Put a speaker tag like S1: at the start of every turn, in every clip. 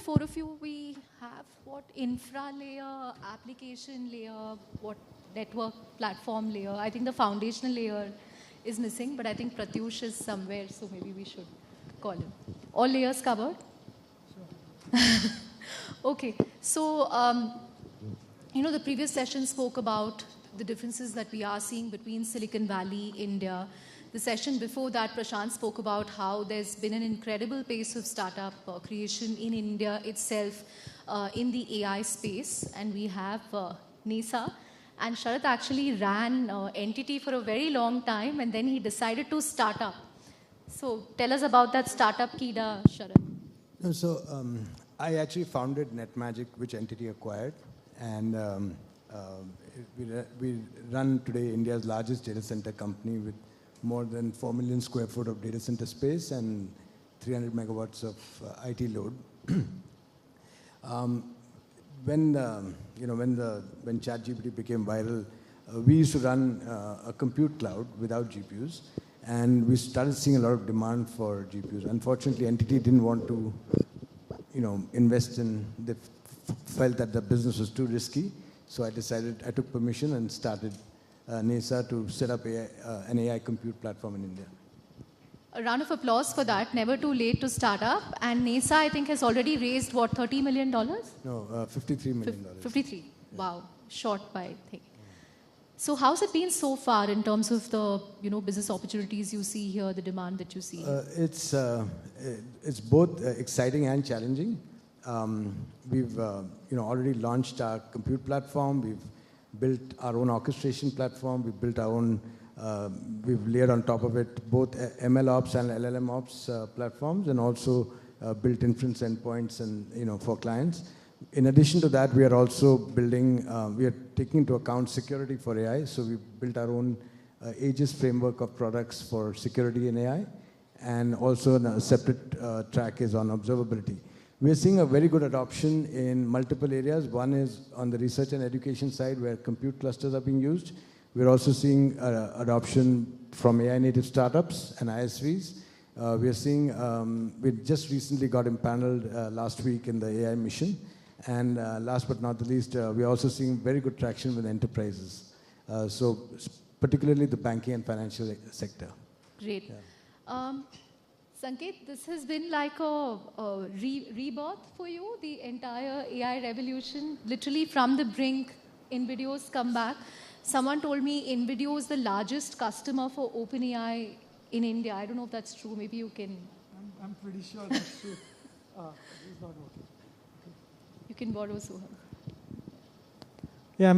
S1: four of you, we have what infra layer, application layer, what network platform layer. I think the foundational layer is missing, but I think Pratyush is somewhere, so maybe we should call him. All layers covered? Sure. Okay, so, the previous session spoke about the differences that we are seeing between Silicon Valley, India. The session before that, Prashant spoke about how there's been an incredible pace of startup creation in India itself in the AI space. And we have Neysa. And Sharad actually ran Entity for a very long time, and then he decided to start up. So tell us about that startup, Kida, Sharad.
S2: So I actually founded NetMagic, which Entity acquired. And we run today India's largest data center company with more than 4 million square foot of data center space and 300 megawatts of IT load. When ChatGPT became viral, we used to run a compute cloud without GPUs, and we started seeing a lot of demand for GPUs. Unfortunately, Entity didn't want to, invest in. They felt that the business was too risky, so I took permission and started Neysa to set up an AI compute platform in India.
S1: A round of applause for that. Never too late to start up. And Neysa, I think, has already raised, what, $30 million?
S2: No, $53 million.
S1: 53. Yeah. Wow. Short by, I think. So how's it been so far in terms of the business opportunities you see here, the demand that you see?
S2: It's both exciting and challenging. We've already launched our compute platform. We've built our own orchestration platform. We've built our own. We've layered on top of it both ML ops and LLM ops platforms, and also built inference endpoints and for clients. In addition to that, we are also building. We are taking into account security for AI. So we built our own Aegis framework of products for security in AI, and also a separate track is on observability. We are seeing a very good adoption in multiple areas. One is on the research and education side, where compute clusters are being used. We're also seeing adoption from AI native startups and ISVs. We are seeing, we just recently got impaneled last week in the AI mission. And last but not the least, we are also seeing very good traction with enterprises. So particularly the banking and financial sector.
S1: Great. Yeah. Sanket, this has been like a rebirth for you, the entire AI revolution, literally from the brink. InVideo's come back. Someone told me InVideo is the largest customer for OpenAI in India. I don't know if that's true. Maybe you can.
S3: I'm pretty sure that's true. It's not working. Okay.
S1: You can borrow Soham.
S3: Yeah,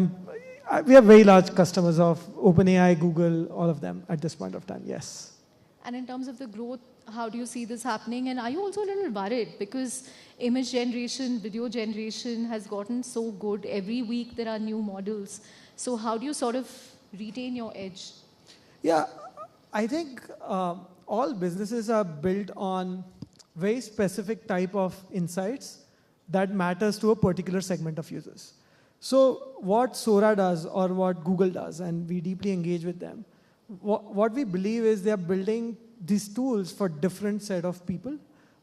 S3: we have very large customers of OpenAI, Google, all of them at this point of time. Yes.
S1: And in terms of the growth, how do you see this happening? And are you also a little worried because image generation, video generation has gotten so good? Every week there are new models. So how do you sort of retain your edge?
S3: Yeah, I think all businesses are built on very specific type of insights that matters to a particular segment of users. So what Sora does or what Google does, and we deeply engage with them, what we believe is they're building these tools for different set of people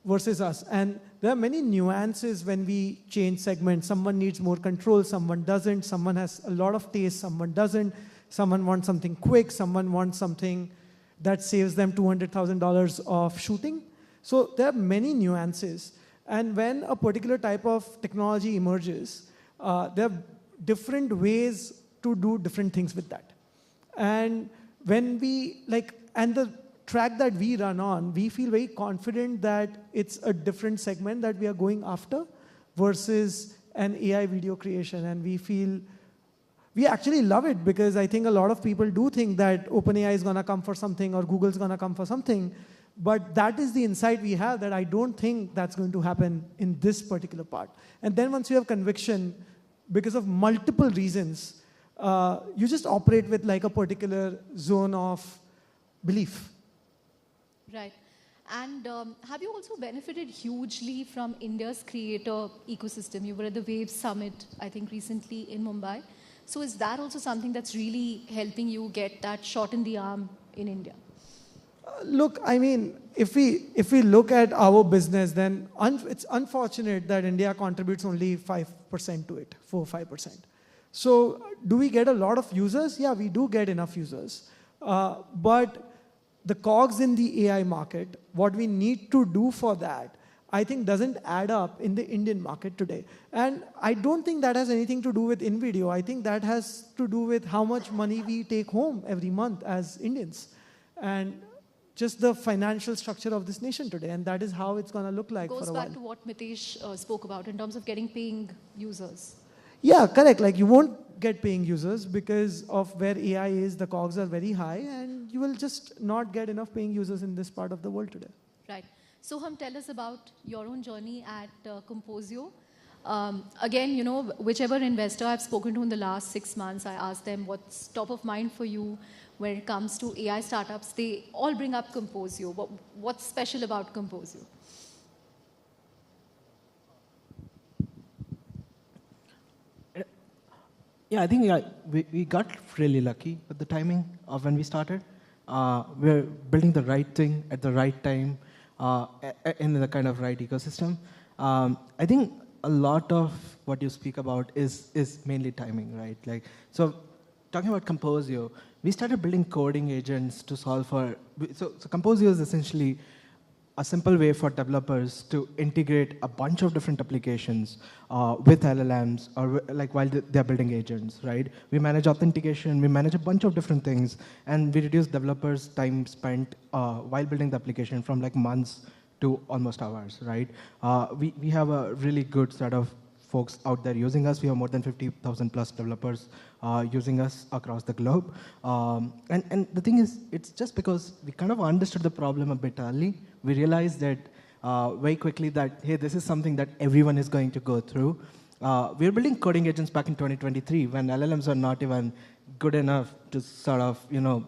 S3: versus us. And there are many nuances when we change segments. Someone needs more control, someone doesn't. Someone has a lot of taste, someone doesn't. Someone wants something quick, someone wants something that saves them $200,000 of shooting. So there are many nuances. And when a particular type of technology emerges, there are different ways to do different things with that. And when we, and the track that we run on, we feel very confident that it's a different segment that we are going after versus an AI video creation. And we actually love it because I think a lot of people do think that OpenAI is going to come for something or Google's going to come for something. But that is the insight we have, that I don't think that's going to happen in this particular part. And then once you have conviction, because of multiple reasons, you just operate with a particular zone of belief.
S1: Right. And have you also benefited hugely from India's creator ecosystem? You were at the Wave Summit, I think, recently in Mumbai. So is that also something that's really helping you get that shot in the arm in India?
S3: Look, I mean, if we look at our business, then it's unfortunate that India contributes only 5% to it, 4-5%. So do we get a lot of users? Yeah, we do get enough users. But the cogs in the AI market, what we need to do for that, I think doesn't add up in the Indian market today. And I don't think that has anything to do with InVideo. I think that has to do with how much money we take home every month as Indians. And just the financial structure of this nation today. And that is how it's going to look like for a while.
S1: Goes back to what Mitesh spoke about in terms of getting paying users.
S3: Yeah, correct. Like you won't get paying users because of where AI is, the cogs are very high, and you will just not get enough paying users in this part of the world today.
S1: Right. Soham, tell us about your own journey at Composio. Again, you know, whichever investor I've spoken to in the last 6 months, I asked them what's top of mind for you when it comes to AI startups. They all bring up Composio. What's special about Composio?
S4: Yeah, I think we got really lucky with the timing of when we started. We're building the right thing at the right time in the kind of right ecosystem. I think a lot of what you speak about is mainly timing, right? Like, so talking about Composio, we started building coding agents to solve for, so Composio is essentially a simple way for developers to integrate a bunch of different applications with LLMs or like while they're building agents, right? We manage authentication, we manage a bunch of different things, and we reduce developers' time spent while building the application from like months to almost hours, right? We have a really good set of folks out there using us. We have more than 50,000 plus developers using us across the globe. And the thing is, it's just because we kind of understood the problem a bit early. We realized that very quickly that, hey, this is something that everyone is going to go through. We were building coding agents back in 2023 when LLMs were not even good enough to sort of, you know,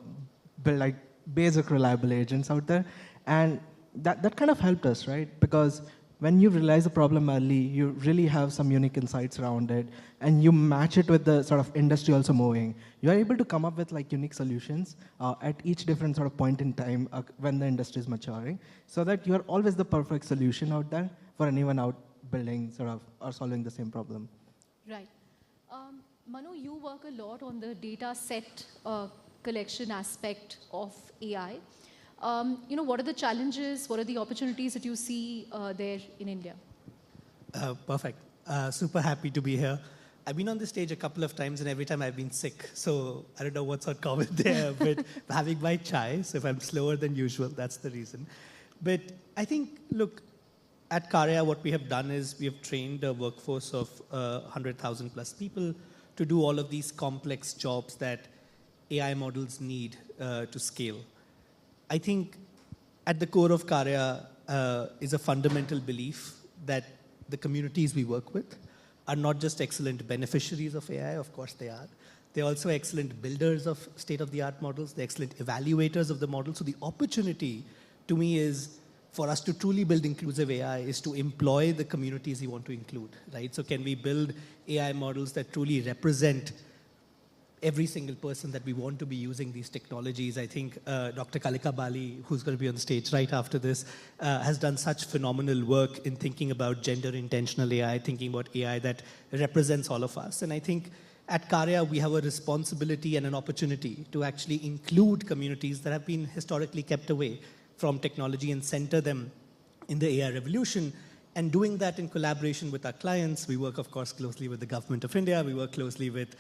S4: build like basic reliable agents out there. And that kind of helped us, right? Because when you realize the problem early, you really have some unique insights around it, and you match it with the sort of industry also moving. You are able to come up with like unique solutions at each different sort of point in time when the industry is maturing, so that you are always the perfect solution out there for anyone out building sort of or solving the same problem.
S1: Right. Manu, you work a lot on the data set collection aspect of AI. You know, what are the challenges, what are the opportunities that you see there in India?
S5: Perfect. Super happy to be here. I've been on the stage a couple of times, and every time I've been sick. So I don't know what's on comment there, but having my chai, so if I'm slower than usual, that's the reason. But I think, look, at Karya, what we have done is we have trained a workforce of 100,000 plus people to do all of these complex jobs that AI models need to scale. I think at the core of Karya is a fundamental belief that the communities we work with are not just excellent beneficiaries of AI, of course they are. They're also excellent builders of state-of-the-art models. They're excellent evaluators of the model. So the opportunity to me is for us to truly build inclusive AI is to employ the communities we want to include, right? So can we build AI models that truly represent every single person that we want to be using these technologies? I think Dr. Kalika Bali, who's going to be on stage right after this, has done such phenomenal work in thinking about gender intentional AI, thinking about AI that represents all of us. And I think at Karya, we have a responsibility and an opportunity to actually include communities that have been historically kept away from technology and center them in the AI revolution. And doing that in collaboration with our clients. We work, of course, closely with the government of India. We work closely with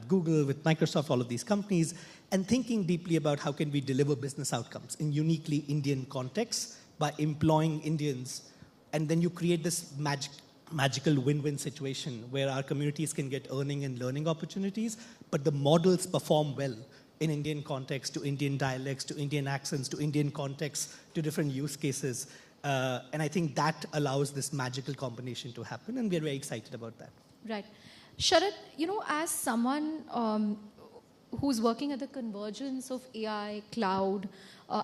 S5: Google, with Microsoft, all of these companies, and thinking deeply about how can we deliver business outcomes in uniquely Indian contexts by employing Indians. And then you create this magical win-win situation where our communities can get earning and learning opportunities, but the models perform well in Indian context, to Indian dialects, to Indian accents, to Indian contexts, to different use cases. And I think that allows this magical combination to happen, and we're very excited about that.
S1: Right. Sharad, you know, as someone who's working at the convergence of AI, cloud,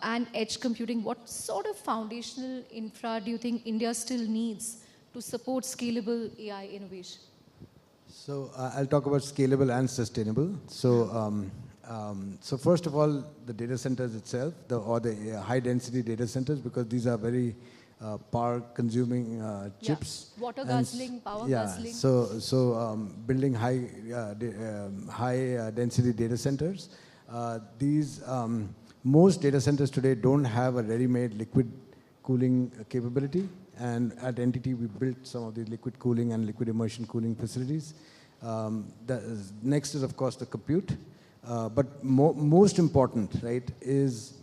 S1: and edge computing, what sort of foundational infra do you think India still needs to support scalable AI innovation?
S2: So I'll talk about scalable and sustainable. So So first of all, the data centers itself, or the high-density data centers, because these are very power-consuming chips.
S1: Yeah. Water
S2: And
S1: guzzling, power guzzling.
S2: So building high density data centers. These most data centers today don't have a ready-made liquid cooling capability, and at NTT we built some of the liquid cooling and liquid immersion cooling facilities. Next is of course the compute, but most important, right, is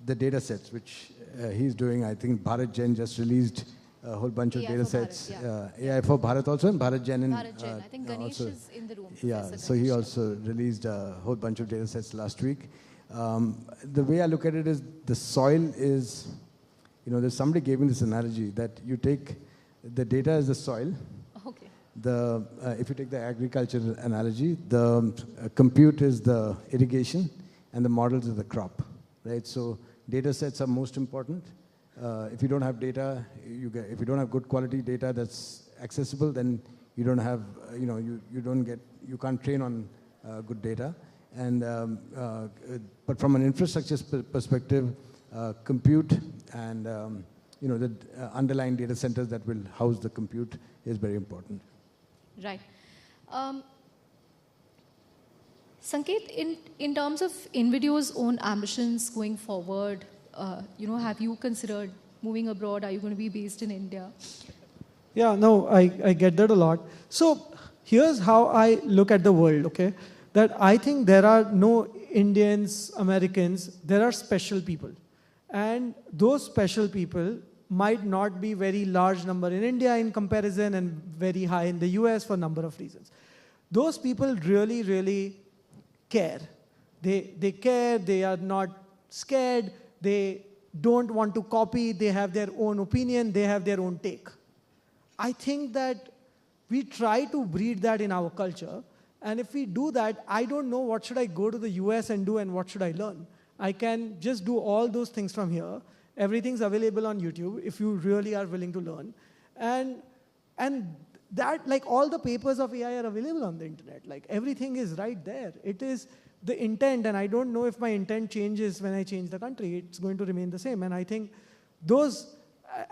S2: the data sets, which he's doing. I think Bharat Gen just released a whole bunch of
S1: AI
S2: data
S1: for
S2: sets.
S1: Bharat,
S2: AI for Bharat also, and Bharat Gen.
S1: Bharat Gen. I think Ganesh
S2: also,
S1: is in the room.
S2: yeah,
S1: Professor
S2: so he
S1: Ganesh.
S2: also released a whole bunch of data sets last week. The way I look at it is the soil is, there's somebody gave me this analogy that you take the data as the soil.
S1: Okay.
S2: If you take the agriculture analogy, the compute is the irrigation and the models is the crop, right? So data sets are most important. If you don't have data, if you don't have good quality data that's accessible, then you don't have, you can't train on good data. And but from an infrastructure perspective, compute and the underlying data centers that will house the compute is very important.
S1: Right. Sanket, in terms of InVideo's own ambitions going forward, have you considered moving abroad? Are you going to be based in India?
S3: Yeah, no, I get that a lot. So here's how I look at the world, okay? That I think there are no Indians, Americans, there are special people. And those special people might not be very large number in India in comparison and very high in the US for a number of reasons. Those people really, really care. They care, they are not scared, they don't want to copy, they have their own opinion, they have their own take. I think that we try to breed that in our culture, and if we do that, I don't know what should I go to the US and do and what should I learn. I can just do all those things from here. Everything's available on YouTube if you really are willing to learn. And that, like all the papers of AI are available on the internet. Like everything is right there. It is the intent, and I don't know if my intent changes when I change the country. It's going to remain the same. And I think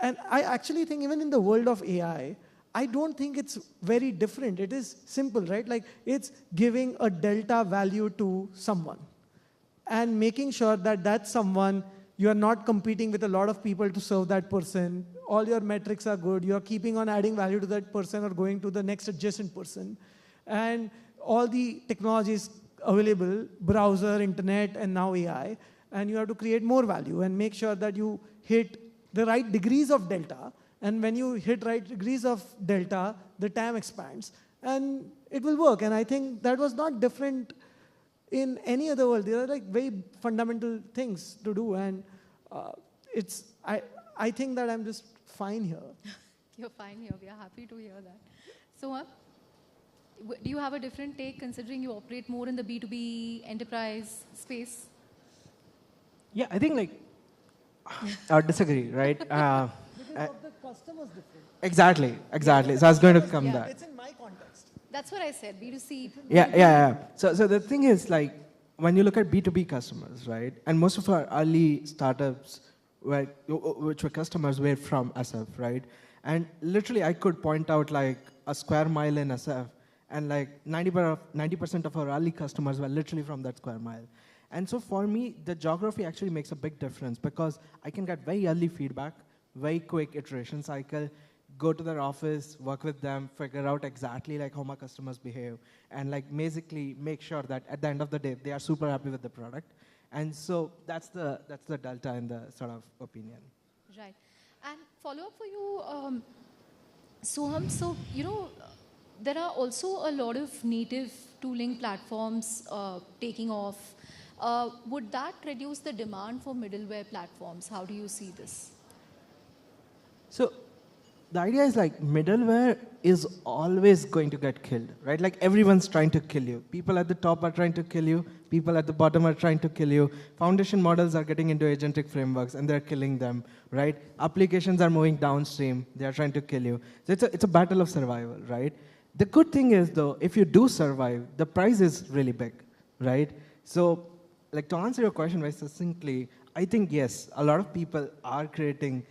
S3: and I actually think even in the world of AI, I don't think it's very different. It is simple, right? Like it's giving a delta value to someone and making sure that that someone, you are not competing with a lot of people to serve that person. All your metrics are good. You are keeping on adding value to that person or going to the next adjacent person. And all the technologies available, browser, internet, and now AI. And you have to create more value and make sure that you hit the right degrees of delta. And when you hit right degrees of delta, the TAM expands. And it will work. And I think that was not different in any other world. There are like very fundamental things to do. And I think that I'm just fine here.
S1: You're fine here. We are happy to hear that. So, do you have a different take considering you operate more in the B2B enterprise space?
S4: Yeah, I think I would disagree, right?
S3: Because of the customers different.
S4: Exactly. So I was going to come there.
S3: It's in my context.
S1: That's what I said, B2C.
S4: Yeah. So the thing is, when you look at B2B customers, right, and most of our early startups, which were customers, were from SF, right? And literally, I could point out a square mile in SF, and 90% of our early customers were literally from that square mile. And so for me, the geography actually makes a big difference because I can get very early feedback, very quick iteration cycle, go to their office, work with them, figure out exactly how my customers behave, and basically make sure that at the end of the day, they are super happy with the product. And so that's the delta in the sort of opinion.
S1: Right. And follow up for you, Soham. So, there are also a lot of native tooling platforms taking off. Would that reduce the demand for middleware platforms? How do you see this?
S4: So the idea is middleware is always going to get killed, right? Everyone's trying to kill you. People at the top are trying to kill you. People at the bottom are trying to kill you. Foundation models are getting into agentic frameworks and they're killing them, right? Applications are moving downstream. They're trying to kill you. So it's a battle of survival, right? The good thing is though, if you do survive, the prize is really big, right? So, like to answer your question very succinctly, I think yes, a lot of people are creating,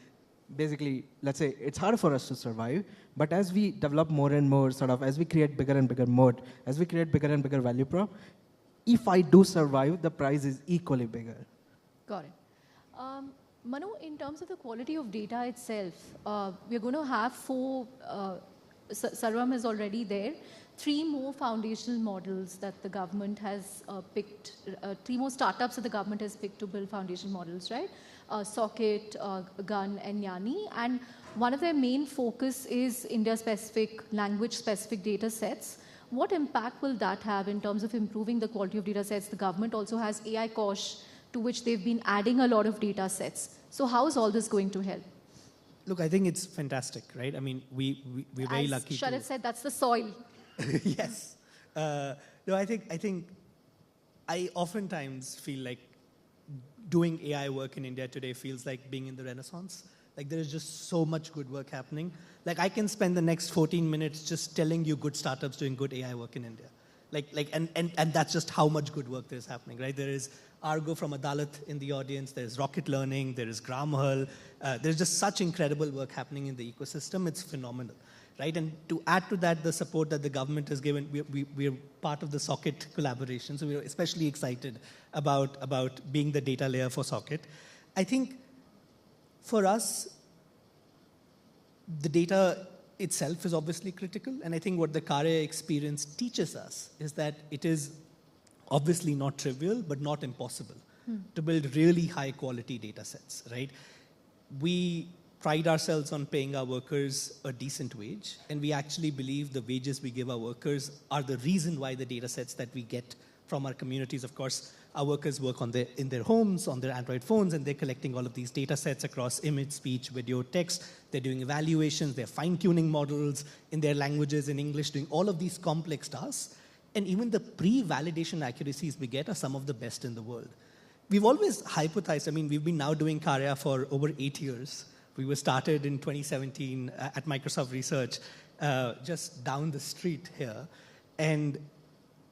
S4: basically, let's say it's harder for us to survive, but as we develop more and more, sort of, as we create bigger and bigger mode, as we create bigger and bigger value prop, if I do survive, the prize is equally bigger.
S1: Got it. Manu, in terms of the quality of data itself, we're going to have Sarvam is already there, 3 more foundational models that the government has picked, 3 more startups that the government has picked to build foundational models, right? Socket, Gun, and Yanni. And one of their main focus is India-specific, language-specific data sets. What impact will that have in terms of improving the quality of data sets? The government also has AI Kosh, to which they've been adding a lot of data sets. So how is all this going to help?
S5: Look, I think it's fantastic, right? I mean, we're very lucky.
S1: As Sharad said, that's the soil.
S5: Yes. No, I think I oftentimes feel like doing AI work in India today feels like being in the Renaissance. Like there is just so much good work happening. Like I can spend the next 14 minutes just telling you good startups doing good AI work in India. And that's just how much good work there is happening, right? There is Argo from Adalat in the audience. There's Rocket Learning. There is Gramhal. There's just such incredible work happening in the ecosystem. It's phenomenal, right? And to add to that, the support that the government has given, we're part of the Socket collaboration. So we're especially excited about being the data layer for Socket. I think for us, the data itself is obviously critical. And I think what the Karya experience teaches us is that it is obviously not trivial, but not impossible to build really high quality data sets, right? We pride ourselves on paying our workers a decent wage, and we actually believe the wages we give our workers are the reason why the data sets that we get from our communities. Of course, our workers work in their homes, on their Android phones, and they're collecting all of these data sets across image, speech, video, text. They're doing evaluations, they're fine-tuning models in their languages, in English, doing all of these complex tasks. And even the pre-validation accuracies we get are some of the best in the world. We've always hypothesized, I mean, we've been now doing Karya for over 8 years. We were started in 2017 at Microsoft Research, just down the street here. And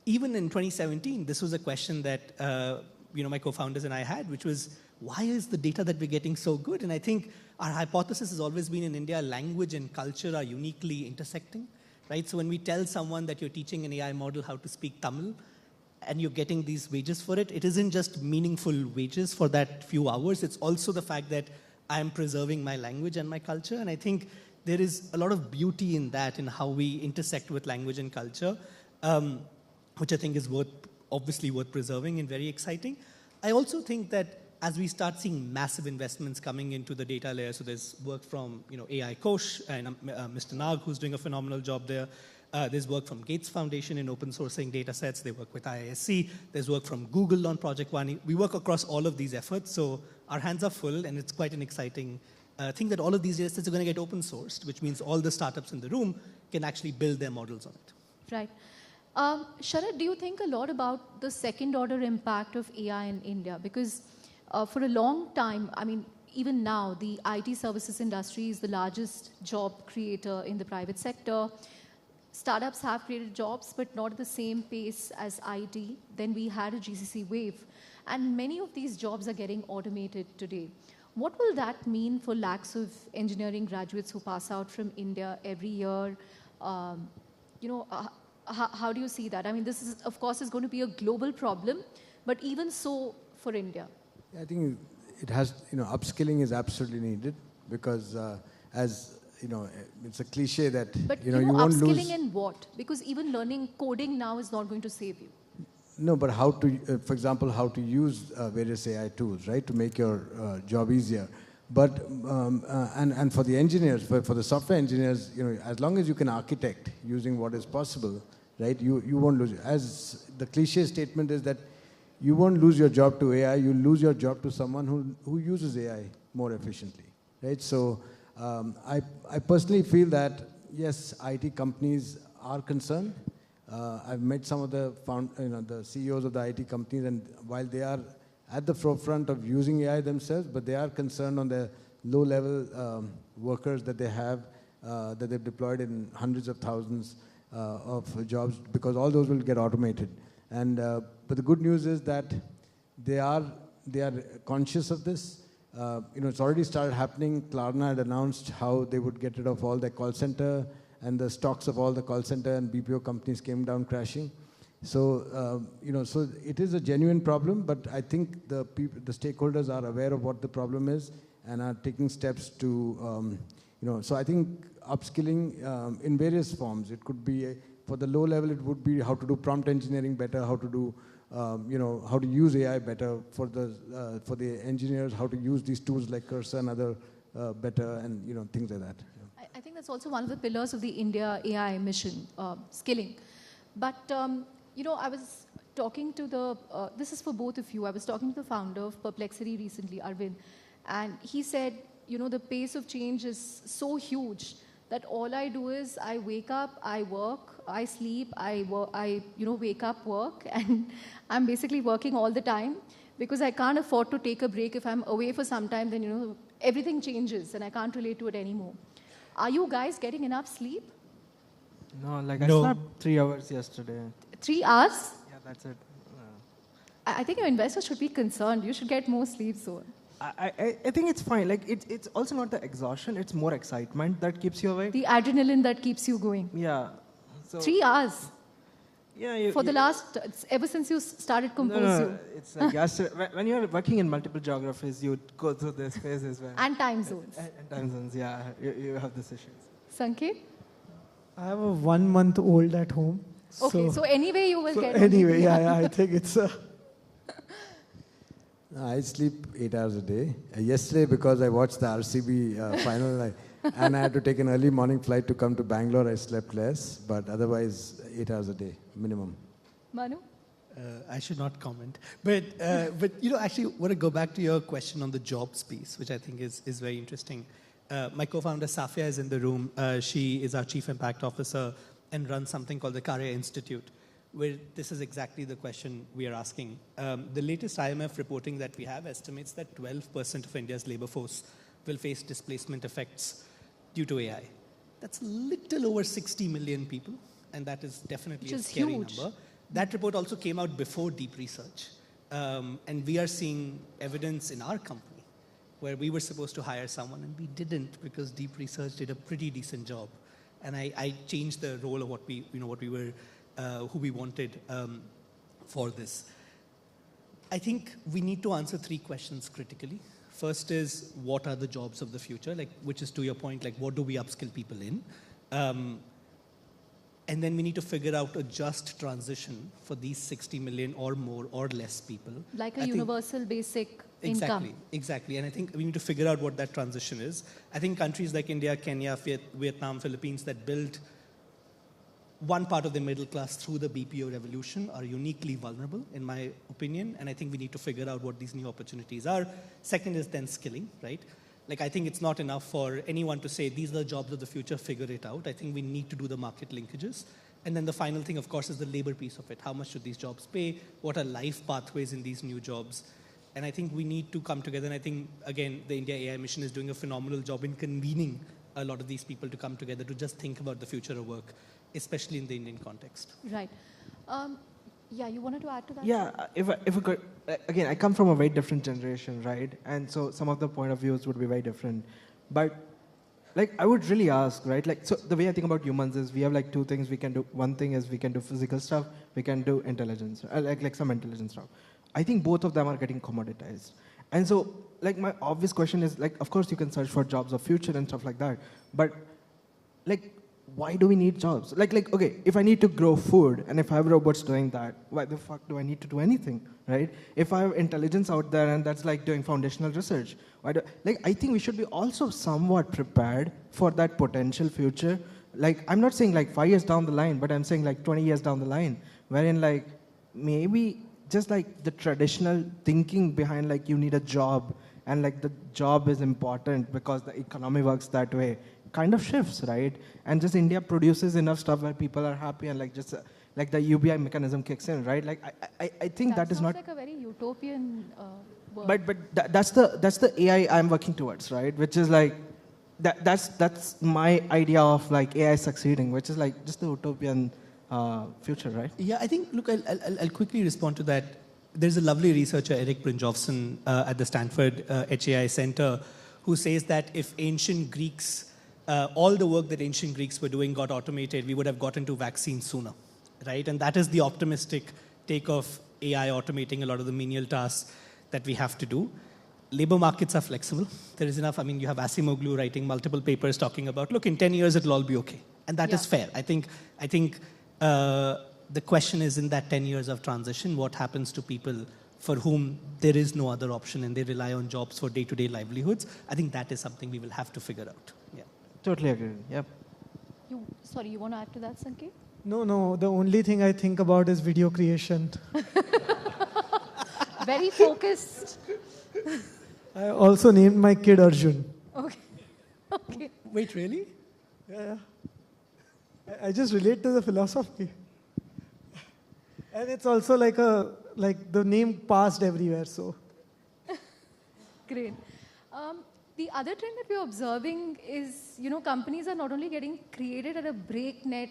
S5: even in 2017, this was a question that my co-founders and I had, which was, why is the data that we're getting so good? And I think our hypothesis has always been in India, language and culture are uniquely intersecting, right? So when we tell someone that you're teaching an AI model how to speak Tamil, and you're getting these wages for it, it isn't just meaningful wages for that few hours. It's also the fact that I am preserving my language and my culture. And I think there is a lot of beauty in that, in how we intersect with language and culture, which I think is obviously worth preserving and very exciting. I also think that as we start seeing massive investments coming into the data layer, so there's work from AI Kosh and Mr. Nag, who's doing a phenomenal job there. There's work from Gates Foundation in open sourcing data sets. They work with IISc. There's work from Google on Project One. We work across all of these efforts, so our hands are full, and it's quite an exciting thing that all of these data sets are going to get open sourced, which means all the startups in the room can actually build their models on it.
S1: Right. Sharad, do you think a lot about the second order impact of AI in India? Because for a long time, I mean, even now, the IT services industry is the largest job creator in the private sector. Startups have created jobs, but not at the same pace as IT. Then we had a GCC wave. And many of these jobs are getting automated today. What will that mean for lakhs of engineering graduates who pass out from India every year? How do you see that? I mean, this is, of course, is going to be a global problem, but even so for India.
S2: I think it has, upskilling is absolutely needed because it's a cliche that,
S1: but,
S2: you won't lose.
S1: Upskilling in what? Because even learning coding now is not going to save you.
S2: No, but how to, for example, how to use various AI tools, right, to make your job easier. But, and for the engineers, for the software engineers, as long as you can architect using what is possible, right, you won't lose. As the cliche statement is that you won't lose your job to AI, you'll lose your job to someone who uses AI more efficiently, right? So I personally feel that, yes, IT companies are concerned. I've met some of the the CEOs of the IT companies, and while they are at the forefront of using AI themselves, but they are concerned on the low-level workers that they have, that they've deployed in hundreds of thousands of jobs, because all those will get automated. And but the good news is that they are conscious of this. It's already started happening. Klarna had announced how they would get rid of all their call center, and the stocks of all the call center and BPO companies came down crashing. So, so it is a genuine problem, but I think the stakeholders are aware of what the problem is and are taking steps to, so I think upskilling in various forms. It could be, for the low level, it would be how to do prompt engineering better, how to do, how to use AI better for the engineers, how to use these tools like Cursor and other better, and, things like that. Yeah.
S1: I think that's also one of the pillars of the India AI mission, skilling. But, I was talking to this is for both of you, I was talking to the founder of Perplexity recently, Arvind, and he said, the pace of change is so huge that all I do is I wake up, I work, I sleep, I wake up, work, and I'm basically working all the time because I can't afford to take a break. If I'm away for some time, then, everything changes and I can't relate to it anymore. Are you guys getting enough sleep?
S4: No, I slept 3 hours yesterday.
S1: 3 hours?
S4: Yeah, that's it.
S1: I think your investors should be concerned. You should get more sleep soon.
S4: I think it's fine. It's also not the exhaustion. It's more excitement that keeps you awake.
S1: The adrenaline that keeps you going.
S4: Yeah. So
S1: 3 hours?
S4: Yeah.
S1: Ever since you started Composio.
S4: No. It's like yesterday, when you're working in multiple geographies, you go through this phase as well.
S1: And time zones.
S4: And time zones, yeah. You have these issues.
S1: Sanket?
S3: I have a 1 month-old at home.
S1: Okay, so anyway you will get...
S3: Anyway, yeah, I think it's...
S2: I sleep 8 hours a day. Yesterday, because I watched the RCB final, and I had to take an early morning flight to come to Bangalore, I slept less. But otherwise, 8 hours a day, minimum.
S1: Manu?
S5: I should not comment. But actually, want to go back to your question on the jobs piece, which I think is very interesting. My co-founder, Safia, is in the room. She is our Chief Impact Officer and runs something called the Karya Institute, where this is exactly the question we are asking. The latest IMF reporting that we have estimates that 12% of India's labor force will face displacement effects due to AI. That's a little over 60 million people, and that is definitely a scary number. That report also came out before deep research. And we are seeing evidence in our company where we were supposed to hire someone and we didn't because deep research did a pretty decent job. And I changed the role of who we wanted for this. I think we need to answer 3 questions critically. First is, what are the jobs of the future? Which is to your point, what do we upskill people in? And then we need to figure out a just transition for these 60 million or more or less people.
S1: Like a universal basic income.
S5: Exactly. And I think we need to figure out what that transition is. I think countries like India, Kenya, Vietnam, Philippines that built one part of the middle class through the BPO revolution are uniquely vulnerable, in my opinion. And I think we need to figure out what these new opportunities are. Second is then skilling, right? I think it's not enough for anyone to say, these are the jobs of the future, figure it out. I think we need to do the market linkages. And then the final thing, of course, is the labor piece of it. How much should these jobs pay? What are life pathways in these new jobs? And I think we need to come together. And I think, again, the India AI mission is doing a phenomenal job in convening a lot of these people to come together to just think about the future of work, especially in the Indian context.
S1: Right. Yeah, you wanted to add to that?
S4: Yeah, if I could, again, I come from a very different generation, right? And so some of the point of views would be very different. But I would really ask, right? So the way I think about humans is we have 2 things we can do. One thing is we can do physical stuff, we can do intelligence, like some intelligence stuff. I think both of them are getting commoditized. And so my obvious question is of course you can search for jobs of future and stuff like that, but why do we need jobs? Okay, if I need to grow food and if I have robots doing that, why the fuck do I need to do anything, right? If I have intelligence out there and that's doing foundational research, why do, I think we should be also somewhat prepared for that potential future. I'm not saying 5 years down the line, but I'm saying 20 years down the line, wherein maybe just the traditional thinking behind you need a job and the job is important because the economy works that way kind of shifts, right? And just India produces enough stuff where people are happy and the UBI mechanism kicks in, right? I think that is not
S1: like a very utopian world.
S4: But that's the AI I'm working towards, right? Which is that's my idea of AI succeeding, which is just the utopian future, right?
S5: Yeah, I think, look, I'll quickly respond to that. There's a lovely researcher, Eric Brynjolfsson, at the Stanford HAI Center, who says that if ancient Greeks, all the work that ancient Greeks were doing got automated, we would have gotten to vaccines sooner, right? And that is the optimistic take of AI automating a lot of the menial tasks that we have to do. Labor markets are flexible. There is enough. I mean, you have Asimoglu writing multiple papers talking about, look, in 10 years, it'll all be okay. And that is fair. I think the question is, in that 10 years of transition, what happens to people for whom there is no other option and they rely on jobs for day-to-day livelihoods? I think that is something we will have to figure out. Yeah.
S4: Totally agree. Yep.
S1: Sorry, you want to add to that, Sanket?
S3: No. The only thing I think about is video creation.
S1: Very focused.
S3: I also named my kid Arjun.
S1: Okay.
S5: Wait, really?
S3: Yeah. I just relate to the philosophy. And it's also like the name passed everywhere, so.
S1: Great. The other trend that we're observing is, companies are not only getting created at a breakneck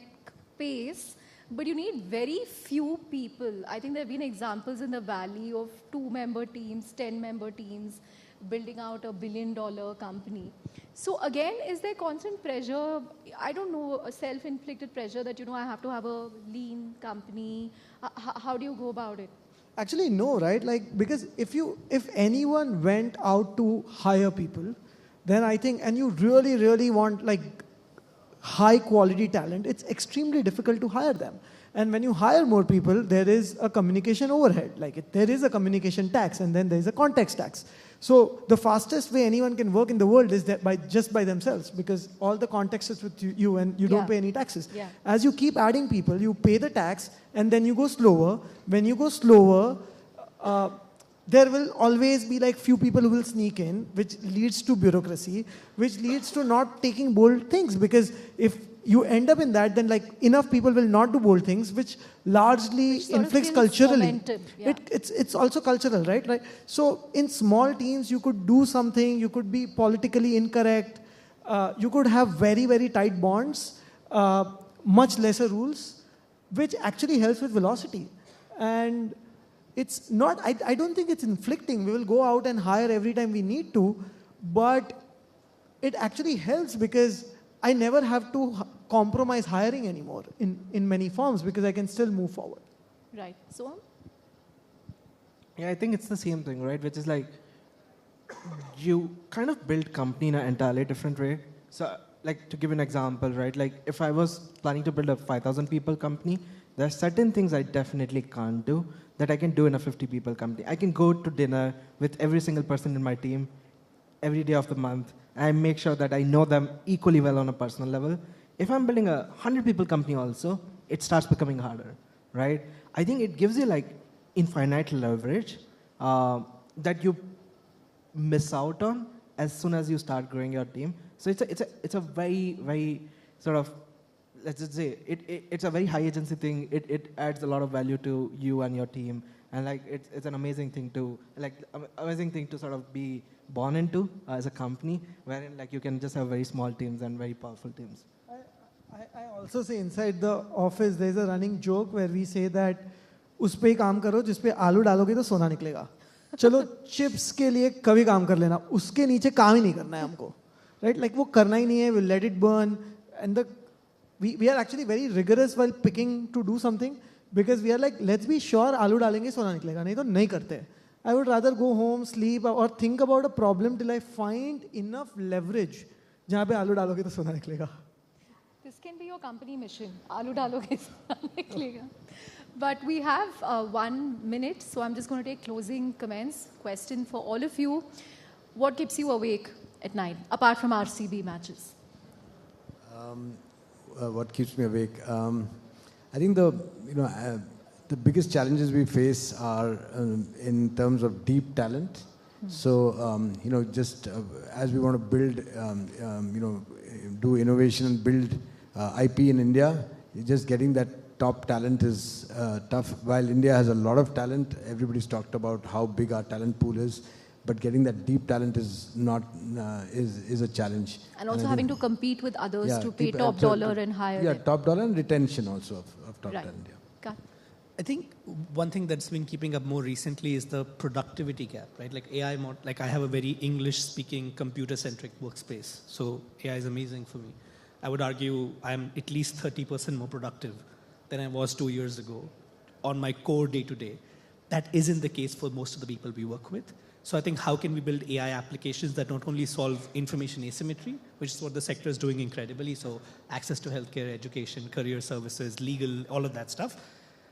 S1: pace, but you need very few people. I think there have been examples in the Valley of 2-member teams, 10-member teams, building out a $1 billion company. So again, is there constant pressure, I don't know, a self-inflicted pressure that, I have to have a lean company? How do you go about it?
S3: Actually, no, right? Because if anyone went out to hire people, then I think, and you really, really want high quality talent, it's extremely difficult to hire them. And when you hire more people, there is a communication overhead. There is a communication tax, and then there is a context tax. So the fastest way anyone can work in the world is that just by themselves, because all the context is with you and you don't pay any taxes.
S1: Yeah.
S3: As you keep adding people, you pay the tax, and then you go slower. When you go slower, there will always be few people who will sneak in, which leads to bureaucracy, which leads to not taking bold things. Because if you end up in that, then enough people will not do bold things, which largely inflicts culturally.
S1: Yeah.
S3: It's also cultural, right? So in small teams, you could do something, you could be politically incorrect, you could have very, very tight bonds, much lesser rules, which actually helps with velocity. And it's not, I don't think it's inflicting. We will go out and hire every time we need to, but it actually helps because I never have to compromise hiring anymore in many forms because I can still move forward.
S1: Right. Soham?
S4: Yeah, I think it's the same thing, right? Which is you kind of build company in an entirely different way. So, to give an example, right? If I was planning to build a 5,000 people company, there are certain things I definitely can't do that I can do in a 50 people company. I can go to dinner with every single person in my team every day of the month. I make sure that I know them equally well on a personal level. If I'm building a 100 people company also, it starts becoming harder, right? I think it gives you infinite leverage that you miss out on as soon as you start growing your team. So it's a very, very sort of, let's just say, it's a very high agency thing. It adds a lot of value to you and your team. And it's an amazing thing to, sort of be born into as a company, wherein you can just have very small teams and very powerful teams.
S3: I also say inside the office, there's a running joke where we say that उस पे ही काम करो जिस पे आलू डालोगे तो सोना निकलेगा. चलो चिप्स के लिए कभी काम कर लेना, उसके नीचे काम ही नहीं करना है हमको, right? वो करना ही नहीं है, we'll let it burn. And we are actually very rigorous while picking to do something because we are let's be sure आलू डालेंगे सोना निकलेगा, नहीं तो नहीं करते. I would rather go home, sleep, or think about a problem till I find enough leverage जहाँ पे आलू डालोगे तो सोना निकलेगा.
S1: This can be your company mission. Aloo daloge sona niklega. But we have 1 minute, so I'm just going to take closing comments. Question for all of you. What keeps you awake at night, apart from RCB matches?
S2: What keeps me awake? I think the biggest challenges we face are in terms of deep talent. So, just as we want to build, do innovation and build IP in India, just getting that top talent is tough. While India has a lot of talent, everybody's talked about how big our talent pool is, but getting that deep talent is not is a challenge.
S1: And also having to compete with others to pay top dollar and hire.
S2: Yeah, top dollar and retention also of top
S1: Right.
S2: talent. Yeah.
S1: Cut.
S5: I think one thing that's been keeping up more recently is the productivity gap, right? Like AI, like I have a very English-speaking, computer-centric workspace, so AI is amazing for me. I would argue I'm at least 30% more productive than I was 2 years ago on my core day-to-day. That isn't the case for most of the people we work with. So I think how can we build AI applications that not only solve information asymmetry, which is what the sector is doing incredibly, so access to healthcare, education, career services, legal, all of that stuff,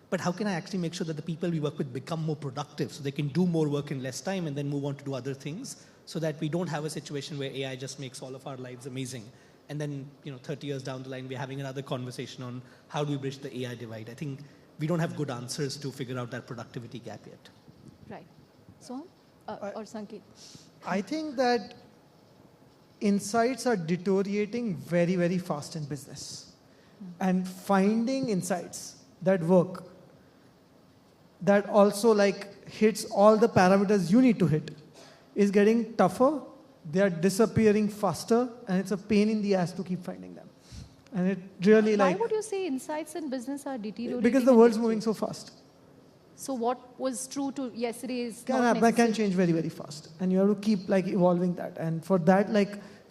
S5: but how can I actually make sure that the people we work with become more productive so they can do more work in less time and then move on to do other things so that we don't have a situation where AI just makes all of our lives amazing. And then, 30 years down the line, we're having another conversation on how do we bridge the AI divide. I think we don't have good answers to figure out that productivity gap yet.
S1: Right. Soham? Or Sanket?
S3: I think that insights are deteriorating very, very fast in business. And finding insights that work, that also hits all the parameters you need to hit, is getting tougher. They are disappearing faster, and it's a pain in the ass to keep finding them. And it really
S1: Why would you say insights in business are deteriorating?
S3: because the
S1: in
S3: world's
S1: this
S3: moving
S1: space?
S3: so fast.
S1: So what was true to yesterday is
S3: Can
S1: not
S3: can change very, very fast, and you have to keep evolving that. And for that,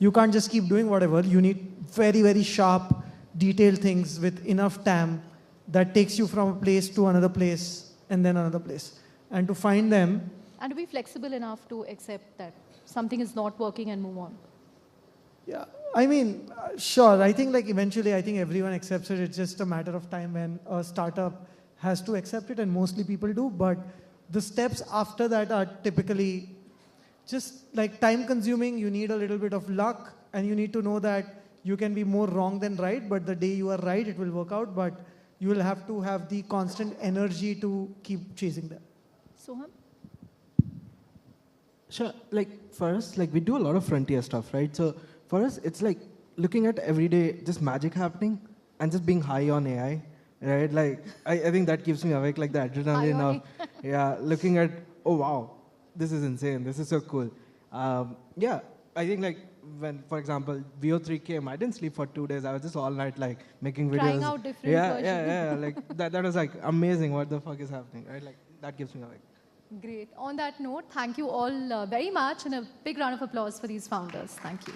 S3: you can't just keep doing whatever. You need very, very sharp, detailed things with enough TAM that takes you from a place to another place and then another place. And to find them,
S1: And to be flexible enough to accept that something is not working and move on.
S3: yeah, I mean, sure. I think eventually, I think everyone accepts it. It's just a matter of time when a startup has to accept it, and mostly people do. But the steps after that are typically just time consuming. You need a little bit of luck, and you need to know that you can be more wrong than right, but the day you are right, it will work out. But you will have to have the constant energy to keep chasing them.
S1: Soham?
S4: Sure. For us, we do a lot of frontier stuff, right? So for us, it's looking at every day just magic happening and just being high on AI, right? I think that keeps me awake, the adrenaline of, looking at, oh wow, this is insane, this is so cool. Yeah, I think when, for example, VO3 came, I didn't sleep for 2 days. I was just all night making videos.
S1: Trying out different versions.
S4: Yeah. That was amazing. What the fuck is happening, right? That keeps me awake.
S1: Great. On that note, thank you all very much, and a big round of applause for these founders. Thank you.